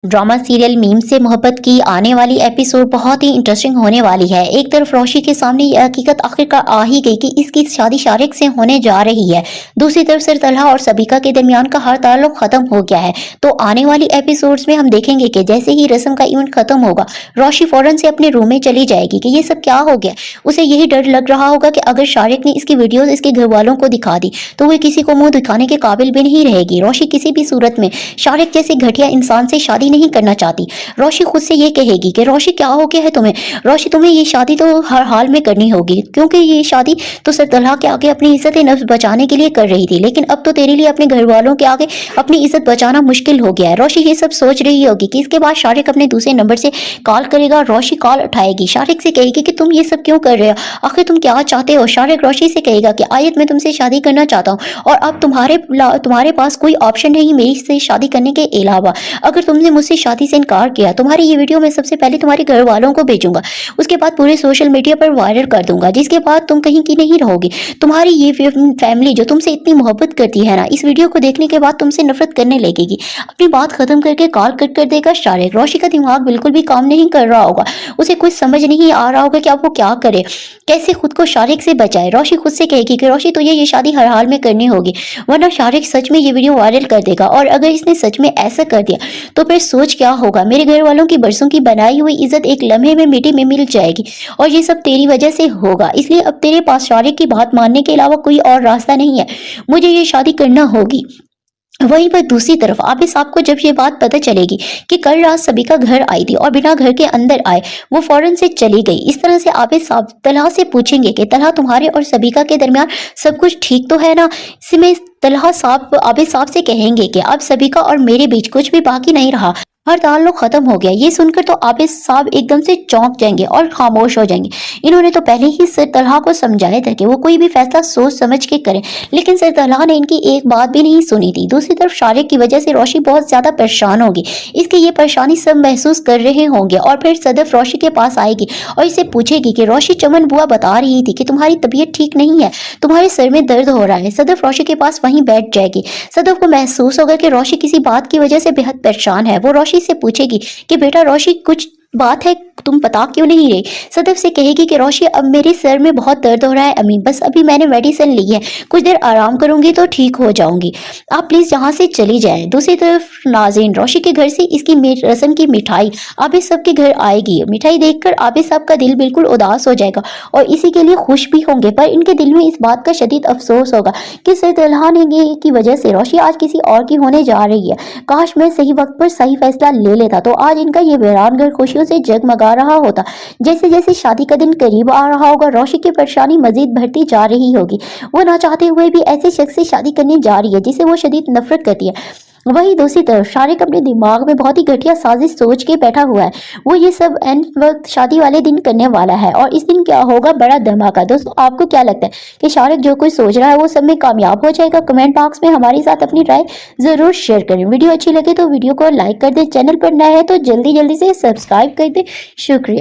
Drama serial meme से मोहब्बत की आने वाली एपिसोड बहुत ही इंटरेस्टिंग होने वाली है। एक तरफ रोशी के सामने ये हकीकत आखिरकार आ ही गई कि इसकी शादी शारिक से होने जा रही है। दूसरी तरफ सर तलहा और सबिका के दरमियान का हर ताल्लुक खत्म हो गया है। तो आने वाली एपिसोड्स में हम देखेंगे कि जैसे ही रस्म का इवेंट खत्म होगा, रोशी फौरन से अपने रूम में चली जाएगी कि ये सब क्या हो गया। उसे यही डर लग रहा होगा कि अगर शारिक ने इसकी वीडियोज इसके घर वालों को दिखा दी तो वो किसी को मुंह दिखाने के काबिल भी नहीं रहेगी। रोशी किसी भी सूरत में शारिक जैसे घटिया इंसान से शादी नहीं करना चाहती। रोशी खुद से ये कहेगी कि रोशी क्या हो गया है तुम्हें, रोशी तुम्हें ये शादी तो हर हाल में करनी होगी, क्योंकि ये शादी तो सर तलहा के आगे अपनी इज्जत नफ्स बचाने के लिए कर रही थी, लेकिन अब तो तेरे लिए अपने घर वालों के आगे अपनी इज्जत बचाना मुश्किल हो गया है। रोशी ये सब सोच रही होगी कि इसके बाद शारिक अपने दूसरे नंबर से कॉल करेगा। रोशी कॉल उठाएगी, शारिक से कहेगी कि तुम ये सब क्यों कर रहे हो, आखिर तुम क्या चाहते हो। शारिक रोशी से कहेगा कि आयत मैं तुमसे शादी करना चाहता हूँ और अब तुम्हारे पास कोई ऑप्शन नहीं मेरी से शादी करने के अलावा। अगर तुमने मुझसे शादी से इनकार किया, तुम्हारी ये वीडियो मैं सबसे पहले तुम्हारे घर वालों को भेजूंगा, उसके बाद पूरे सोशल मीडिया पर वायरल कर दूंगा, जिसके बाद तुम कहीं की नहीं रहोगी। तुम्हारी ये फैमिली जो तुमसे इतनी मोहब्बत करती है ना, इस वीडियो को देखने के बाद तुमसे नफरत करने लगेगी। अपनी बात खत्म करके कॉल कट कर देगा शारिक। रोशी का दिमाग बिल्कुल भी काम नहीं कर रहा होगा, उसे कुछ समझ नहीं आ रहा होगा कि अब वो क्या करे, कैसे खुद को शारिक से बचाए। रोशी खुद से कहेगी कि रोशी तुझे ये शादी हर हाल में करनी होगी, वरना शारिक सच में ये वीडियो वायरल कर देगा, और अगर इसने सच में ऐसा कर दिया तो फिर सोच क्या होगा। मेरे घर वालों की बरसों की बनाई हुई इज्जत एक लम्हे में मिट्टी में मिल जाएगी, और ये सब तेरी वजह से होगा। इसलिए अब तेरे पास शारिक की बात मानने के अलावा कोई और रास्ता नहीं है, मुझे ये शादी करना होगी। वहीं पर दूसरी तरफ आबिद साहब को जब ये बात पता चलेगी कि कल रात सबिका घर आई थी और बिना घर के अंदर आए वो फौरन से चली गई। इस तरह से आबिद साहब तलहा से पूछेंगे कि तलहा तुम्हारे और सबिका के दरमियान सब कुछ ठीक तो है ना। इसमें तलहा साहब आबिद साहब से कहेंगे कि अब सबिका और मेरे बीच कुछ भी बाकी नहीं रहा, हर ताल्लुक खत्म हो गया। ये सुनकर तो आबिद साहब एकदम से चौंक जाएंगे और खामोश हो जाएंगे। इन्होंने तो पहले ही सर तलहा को समझाया था कि वो कोई भी फैसला सोच समझ के करें, लेकिन सर तलहा ने इनकी एक बात भी नहीं सुनी थी। दूसरी तरफ शारिक की वजह से रोशी बहुत ज्यादा परेशान होगी। इसकी ये परेशानी सब महसूस कर रहे होंगे, और फिर सदफ रोशी के पास आएगी और इसे पूछेगी कि रोशी, चमन बुआ बता रही थी कि तुम्हारी तबीयत ठीक नहीं है, तुम्हारे सर में दर्द हो रहा है। सदफ रोशी के पास वहीं बैठ जाएगी। सदफ को महसूस होगा कि रोशी किसी बात की वजह से बेहद परेशान है। वो रोशी से पूछेगी कि बेटा रोशी, कुछ बात है, तुम बता क्यों नहीं रही। सदफ से कहेगी कि रोशी, अब मेरे सर में बहुत दर्द हो रहा है अम्मी, बस अभी मैंने मेडिसिन ली है, कुछ देर आराम करूंगी तो ठीक हो जाऊंगी, आप प्लीज यहाँ से चली जाएं। दूसरी तरफ नाज़रीन, रोशी के घर से इसकी रस्म की मिठाई आबिद साहब के घर आएगी। मिठाई देखकर आबिद साहब का दिल बिल्कुल उदास हो जाएगा और इसी के लिए खुश भी होंगे, पर इनके दिल में इस बात का शदीद अफसोस होगा कि सर तलहा ने की वजह से रोशी आज किसी और की होने जा रही है। काश मैं सही वक्त पर सही फैसला ले लेता तो आज इनका ये वीरान घर खुशियों से जगमगा रहा होता। जैसे जैसे शादी का दिन करीब आ रहा होगा, रोशी की परेशानी मजीद बढ़ती जा रही होगी। वो ना चाहते हुए भी ऐसे शख्स से शादी करने जा रही है जिसे वो शदीद नफरत करती है। वही दूसरी तरफ शारिक अपने दिमाग में बहुत ही घटिया साजिश सोच के बैठा हुआ है। वो ये सब एंड वक्त शादी वाले दिन करने वाला है, और इस दिन क्या होगा, बड़ा धमाका। दोस्तों, आपको क्या लगता है कि शारिक जो कुछ सोच रहा है वो सब में कामयाब हो जाएगा? कमेंट बॉक्स में हमारे साथ अपनी राय जरूर शेयर करें। वीडियो अच्छी लगे तो वीडियो को लाइक कर दे, चैनल पर नया है तो जल्दी जल्दी से सब्सक्राइब कर दे। शुक्रिया।